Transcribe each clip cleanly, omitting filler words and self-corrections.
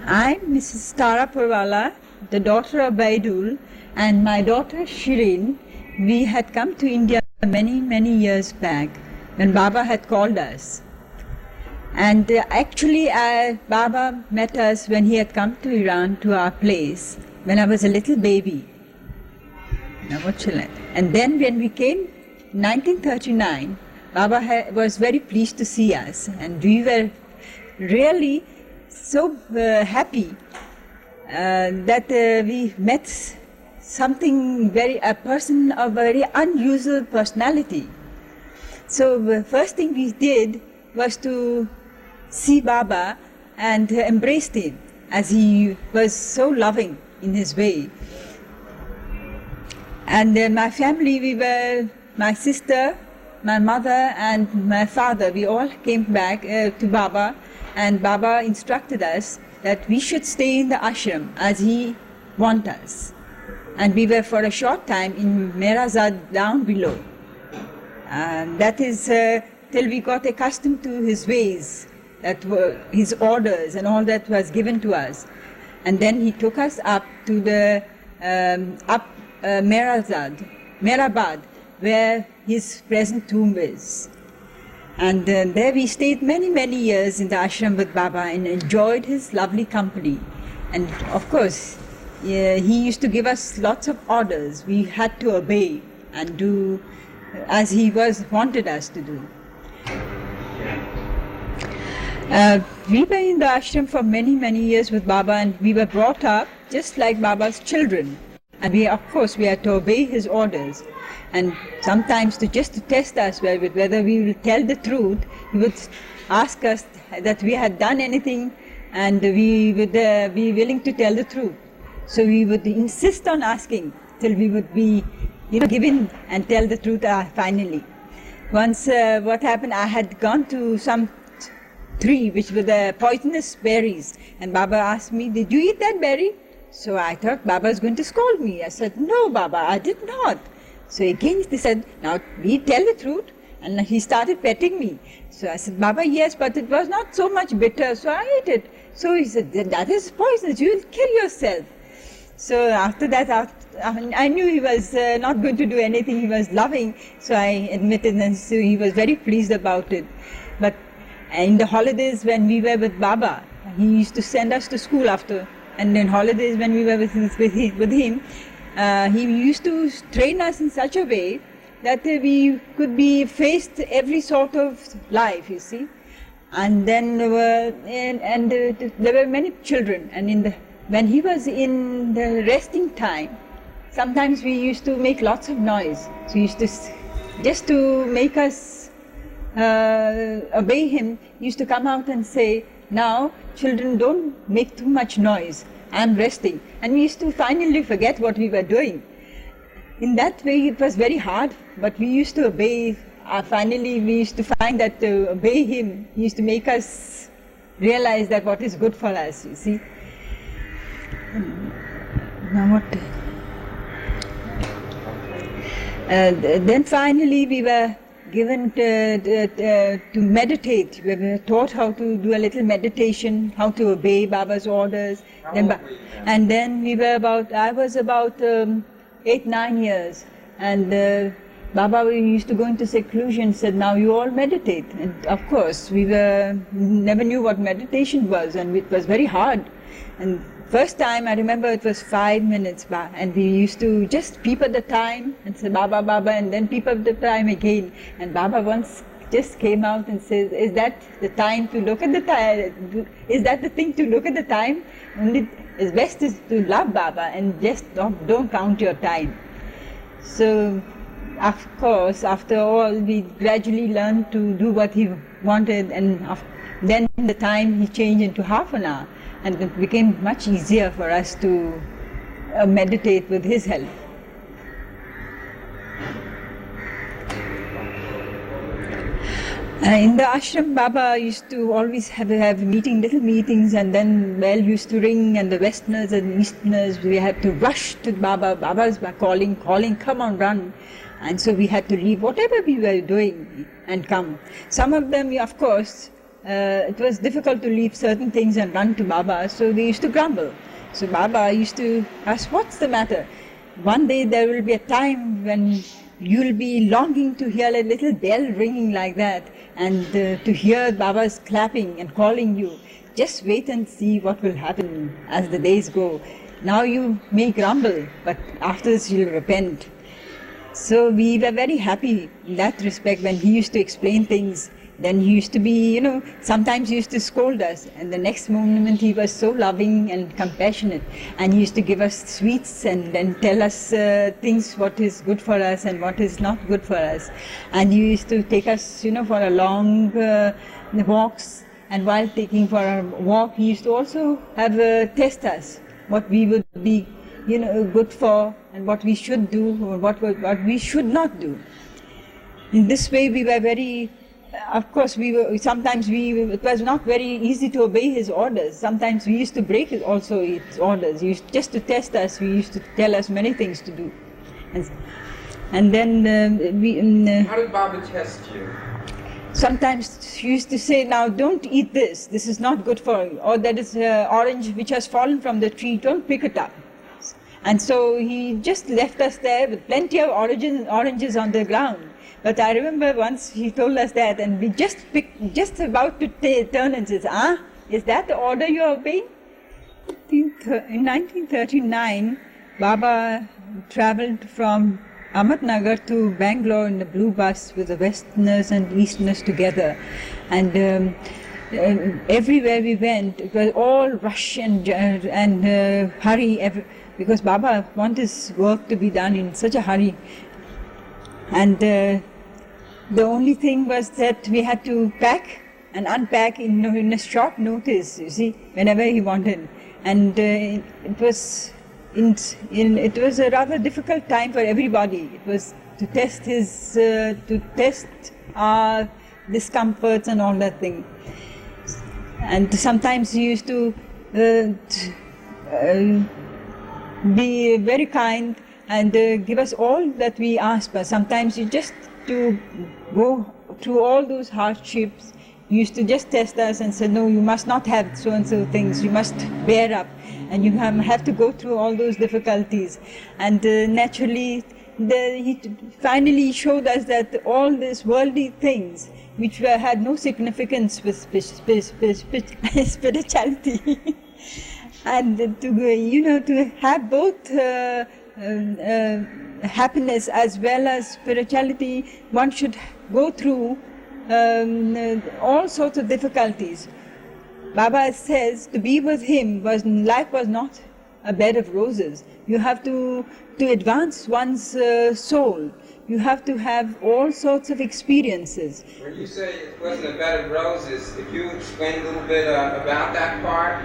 I'm Mrs. Taraporewala, the daughter of Baidul, and my daughter Shirin. We had come to India many years back when Baba had called us. And actually Baba met us when he had come to Iran, to our place, when I was a little baby. Now what shall I? And then when we came in 1939, Baba was very pleased to see us, and we were really so happy that we met a person of very unusual personality. So the first thing we did was to see Baba and embraced him, as he was so loving in his way. And my family, my sister, my mother and my father, we all came back to Baba, and Baba instructed us that we should stay in the ashram as he wanted us. And we were for a short time in Merazad down below. That is till we got accustomed to his ways, that were his orders and all that was given to us. And then he took us up to the Meherabad, where his present tomb is. And there we stayed many years in the ashram with Baba and enjoyed his lovely company. And of course, he used to give us lots of orders. We had to obey and do as he wanted us to do. We were in the ashram for many years with Baba, and we were brought up just like Baba's children. And we had to obey his orders. And sometimes to test us whether we will tell the truth, he would ask us that we had done anything, and we would be willing to tell the truth. So we would insist on asking till we would be given and tell the truth finally. Once what happened, I had gone to some tree which were the poisonous berries, and Baba asked me, "Did you eat that berry?" So I thought Baba was going to scold me. I said, "No, Baba, I did not." So again he said, "Now we tell the truth." And he started petting me. So I said, "Baba, yes, but it was not so much bitter, so I ate it." So he said, "That is poisonous, you will kill yourself." So after that, I knew he was not going to do anything, he was loving, so I admitted, and so he was very pleased about it. But in the holidays when we were with Baba, he used to send us to school after, and in holidays when we were with him, he used to train us in such a way that we could be faced every sort of life, you see. And then there were many children, and when he was in the resting time, sometimes we used to make lots of noise. So he used to, just to make us obey him, he used to come out and say, "Now, children, don't make too much noise. I'm resting." And we used to finally forget what we were doing. In that way, it was very hard, but we used to obey. Finally, we used to find that to obey him, he used to make us realize that what is good for us, you see. Now what? Then finally we were given to meditate. We were taught how to do a little meditation, how to obey Baba's orders. And then I was about 8-9 years, and Baba used to go into seclusion and said, "Now you all meditate." And of course we never knew what meditation was, and it was very hard. And first time I remember it was 5 minutes, and we used to just peep at the time and say "Baba, Baba," and then peep at the time again. And Baba once just came out and says, "Is that the time to look at the time? Is that the thing to look at the time? Only it's best is to love Baba and just don't count your time." So of course, after all, we gradually learned to do what he wanted, and then the time he changed into half an hour. And it became much easier for us to meditate with his help. In the ashram, Baba used to always have little meetings, and then bell used to ring, and the Westerners and Easterners, we had to rush to Baba. Baba's calling, "Come on, run." And so we had to leave whatever we were doing and come. Some of them, of course, it was difficult to leave certain things and run to Baba, so we used to grumble. So Baba used to ask, what's the matter? One day there will be a time when you'll be longing to hear a little bell ringing like that, and to hear Baba's clapping and calling you. Just wait and see what will happen as the days go. Now you may grumble, but afterwards you'll repent. So we were very happy in that respect when he used to explain things. Then he used to be, sometimes he used to scold us, and the next moment he was so loving and compassionate, and he used to give us sweets and then tell us things, what is good for us and what is not good for us. And he used to take us, for a long walks, and while taking for a walk, he used to also have test us, what we would be, good for, and what we should do, or what we should not do. In this way we were very... Of course, it was not very easy to obey his orders. Sometimes we used to break his orders. Just to test us, he used to tell us many things to do. And then how did Baba test you? Sometimes he used to say, now don't eat this. This is not good for you. Or that is orange which has fallen from the tree. Don't pick it up. And so he just left us there with plenty of oranges on the ground. But I remember once he told us that, and we just about to turn and says, is that the order you are obeying? In 1939, Baba travelled from Ahmednagar to Bangalore in the blue bus with the Westerners and Easterners together. And everywhere we went, it was all rush and hurry, because Baba wanted his work to be done in such a hurry. And the only thing was that we had to pack and unpack in a short notice, you see, whenever he wanted. And it was a rather difficult time for everybody. It was to test our discomforts and all that thing. And sometimes he used to be very kind and give us all that we asked for. Sometimes you just to go through all those hardships, he used to just test us and say, no, you must not have so and so things, you must bear up, and you have to go through all those difficulties. And naturally, he finally showed us that all these worldly things, which had no significance with spirituality, and to have both happiness as well as spirituality, one should go through all sorts of difficulties. Baba says to be with him life was not a bed of roses. You have to advance one's soul. You have to have all sorts of experiences. When you say it wasn't a bed of roses, if you explain a little bit about that part,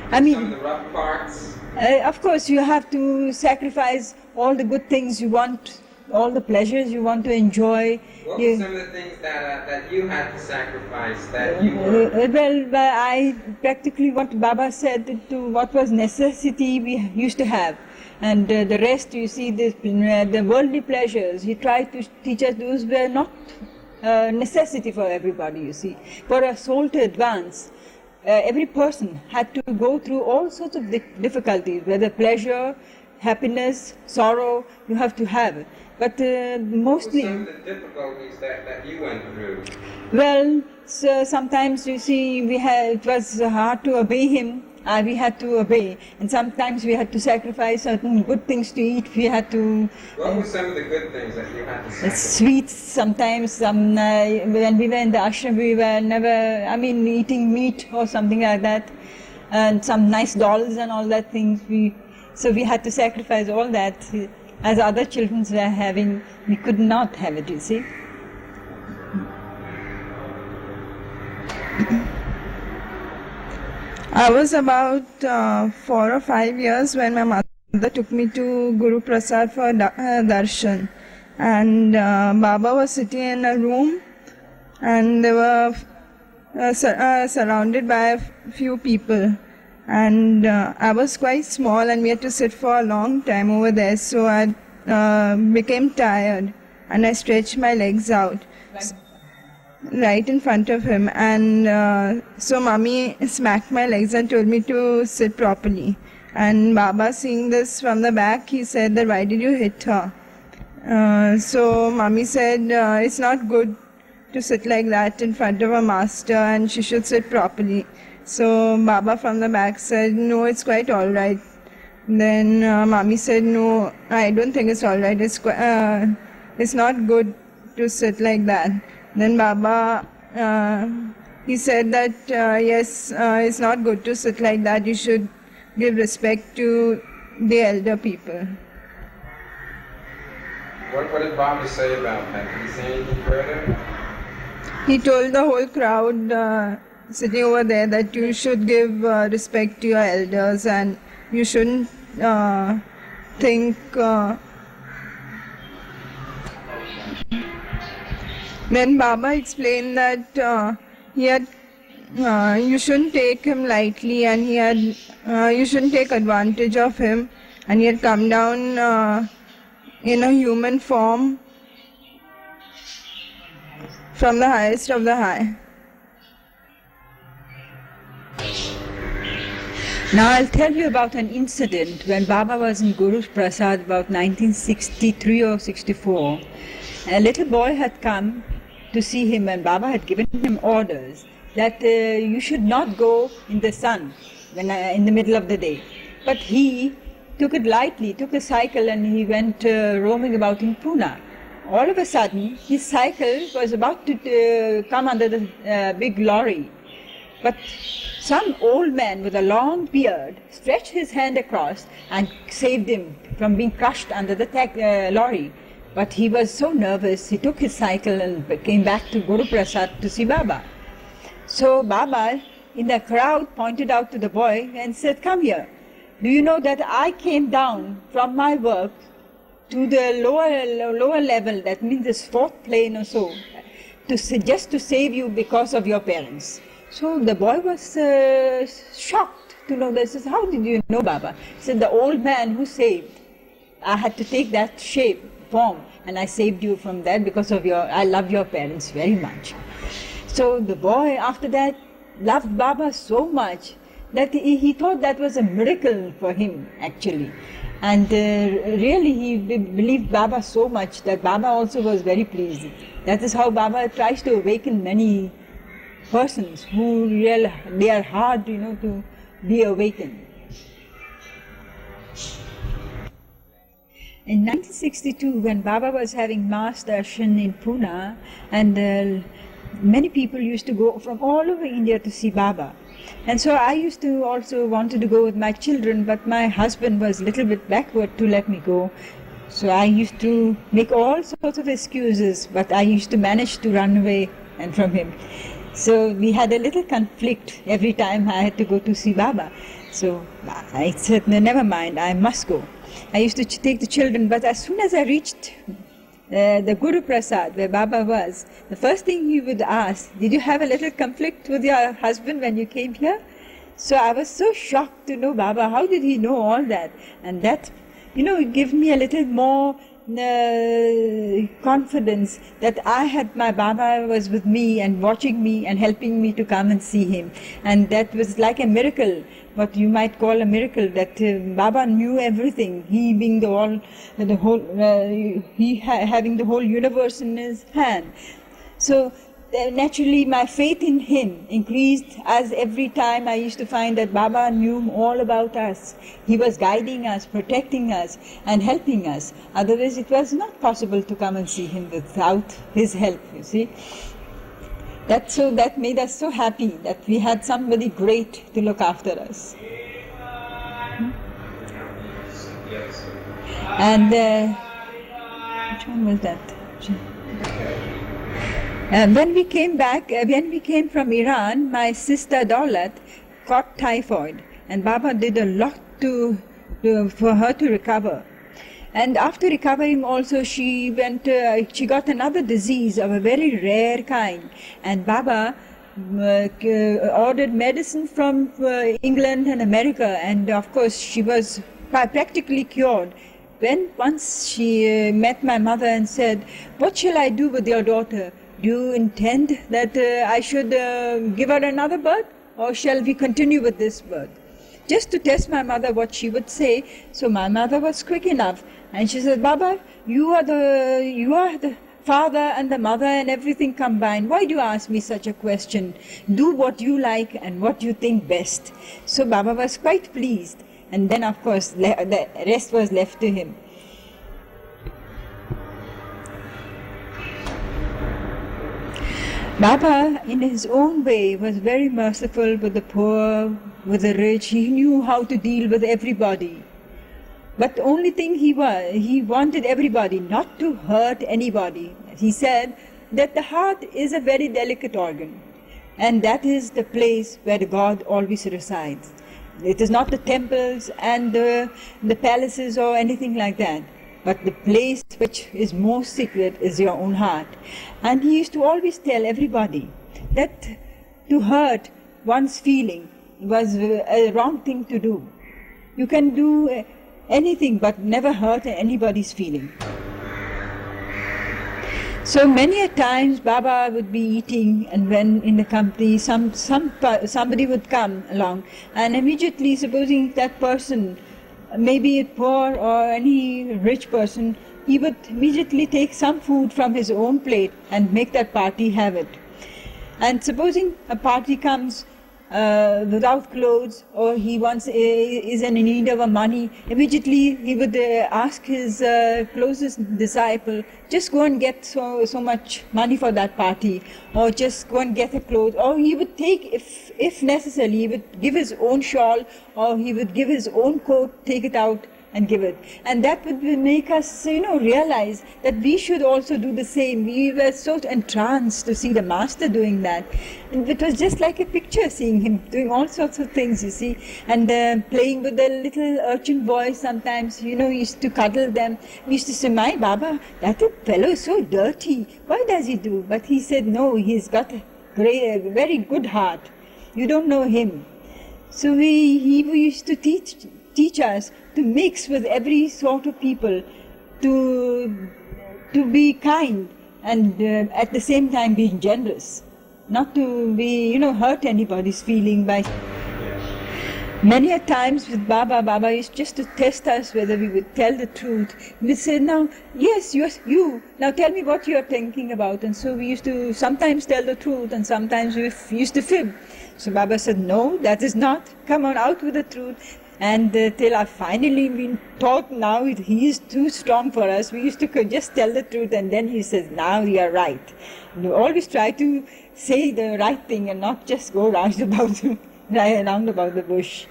some of the rough parts. Of course, you have to sacrifice all the good things you want, all the pleasures you want to enjoy. What were some of the things that you had to sacrifice that you were? I practically what Baba said to what was necessity we used to have. And the rest, you see, the worldly pleasures, he tried to teach us those were not necessity for everybody, you see. For a soul to advance, every person had to go through all sorts of difficulties, whether pleasure, happiness, sorrow, you have to have it. But mostly... What were some of the difficulties that you went through? Well, so sometimes, you see, it was hard to obey him. We had to obey, and sometimes we had to sacrifice certain good things to eat. We had to... What were some of the good things that you had to sacrifice? Sweets sometimes. When we were in the ashram, we were never, eating meat or something like that, and some nice dolls and all that things. So we had to sacrifice all that. As other children were having, we could not have it, you see. I was about 4 or 5 years when my mother took me to Guru Prasad for darshan, and Baba was sitting in a room, and they were surrounded by a few people, and I was quite small, and we had to sit for a long time over there, so I became tired, and I stretched my legs out. right in front of him, and so mommy smacked my legs and told me to sit properly. And Baba, seeing this from the back, he said that, why did you hit her? So mommy said it's not good to sit like that in front of a master, and she should sit properly. So Baba from the back said, no, it's quite all right. Then mommy said, no, I don't think it's all right. It's not good to sit like that. Then Baba, he said that yes, it's not good to sit like that. You should give respect to the elder people. What did Baba say about that? Did he say anything further? He told the whole crowd sitting over there that you should give respect to your elders, and you shouldn't think. Then Baba explained that you shouldn't take him lightly, and you shouldn't take advantage of him, and he had come down in a human form from the highest of the high. Now I'll tell you about an incident when Baba was in Guru's Prasad about 1963 or 64. A little boy had come to see him, and Baba had given him orders that you should not go in the sun in the middle of the day. But he took it lightly, took a cycle, and he went roaming about in Pune. All of a sudden, his cycle was about to come under the big lorry. But some old man with a long beard stretched his hand across and saved him from being crushed under the lorry. But he was so nervous, he took his cycle and came back to Guru Prasad to see Baba. So Baba, in the crowd, pointed out to the boy and said, come here. Do you know that I came down from my work to the lower level, that means this fourth plane or so, just to save you because of your parents? So the boy was shocked to know this. He said, how did you know, Baba? He said, the old man who saved, I had to take that form, and I saved you from that because of I love your parents very much. So the boy, after that, loved Baba so much that he thought that was a miracle for him, actually. And really he believed Baba so much that Baba also was very pleased. That is how Baba tries to awaken many persons who they are hard, to be awakened. In 1962, when Baba was having mass darshan in Pune, and many people used to go from all over India to see Baba. And so I used to also wanted to go with my children, but my husband was a little bit backward to let me go. So I used to make all sorts of excuses, but I used to manage to run away from him. So we had a little conflict every time I had to go to see Baba. So I said, no, never mind, I must go. I used to take the children, but as soon as I reached the Guru Prasad, where Baba was, the first thing he would ask, did you have a little conflict with your husband when you came here? So I was so shocked to know Baba, how did he know all that? And that, it gave me a little more confidence that my Baba was with me and watching me and helping me to come and see him. And that was like a miracle, what you might call a miracle, that Baba knew everything, he being having the whole universe in his hand. So naturally my faith in him increased as every time I used to find that Baba knew all about us. He was guiding us, protecting us and helping us. Otherwise it was not possible to come and see him without his help, you see. That made us so happy that we had somebody great to look after us. And which one was that? When we came from Iran, my sister Daulat caught typhoid, and Baba did a lot for her to recover. And after recovering also, she got another disease of a very rare kind, and Baba ordered medicine from England and America, and of course she was practically cured. When once she met my mother and said, "What shall I do with your daughter? do you intend that I should give her another birth, or shall we continue with this birth? Just to test my mother what she would say. So my mother was quick enough, and she said, Baba, you are the father and the mother and everything combined. Why do you ask me such a question? Do what you like and what you think best. So Baba was quite pleased, and then of course the rest was left to him. Baba, in his own way, was very merciful with the poor, with the rich. He knew how to deal with everybody. But the only thing he wanted everybody not to hurt anybody. He said that the heart is a very delicate organ, and that is the place where God always resides. It is not the temples and the palaces or anything like that, but the place which is most secret is your own heart. And he used to always tell everybody that to hurt one's feeling was a wrong thing to do. You can do anything but never hurt anybody's feeling. So many a times Baba would be eating, and when in the company somebody would come along, and immediately, supposing that person, maybe a poor or any rich person, he would immediately take some food from his own plate and make that party have it. And supposing a party comes without clothes, or he is in need of money, immediately he would ask his closest disciple, just go and get so much money for that party, or just go and get a cloth, or he would take, if necessary, he would give his own shawl, or he would give his own coat, take it out and give it. And that would make us, realize that we should also do the same. We were so entranced to see the master doing that. And it was just like a picture, seeing him doing all sorts of things, you see. And playing with the little urchin boys sometimes, he used to cuddle them. We used to say, my Baba, that fellow is so dirty. Why does he do? But he said, no, he's got a very good heart. You don't know him. So he used to teach us to mix with every sort of people, to be kind, and at the same time being generous, not to be, hurt anybody's feeling by. Many a times with Baba used just to test us whether we would tell the truth. He would say, now, yes, you, now tell me what you are thinking about. And so we used to sometimes tell the truth, and sometimes we used to fib. So Baba said, no, that is not. Come on, out with the truth. And till I finally been taught now he is too strong for us, we used to just tell the truth, and then he says, now you are right. And we always try to say the right thing and not just go round about the bush.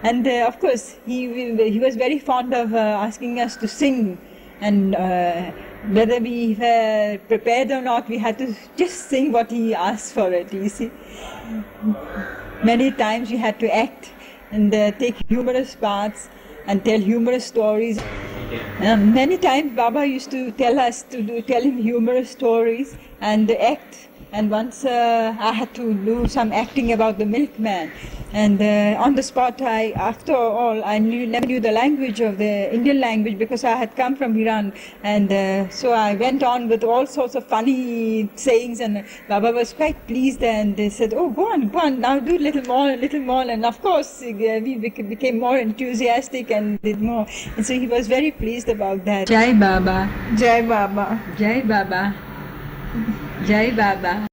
And of course, he was very fond of asking us to sing, and whether we were prepared or not, we had to just sing what he asked for it, you see. Many times we had to act and take humorous parts and tell humorous stories. Many times Baba used to tell us to tell him humorous stories and act. And once I had to do some acting about the milkman, and on the spot, after all, I never knew the language of the Indian language because I had come from Iran, and so I went on with all sorts of funny sayings, and Baba was quite pleased, and they said, oh, go on, now do a little more, and of course we became more enthusiastic and did more, and so he was very pleased about that. Jai Baba. Jai Baba. Jai Baba. Jai Baba.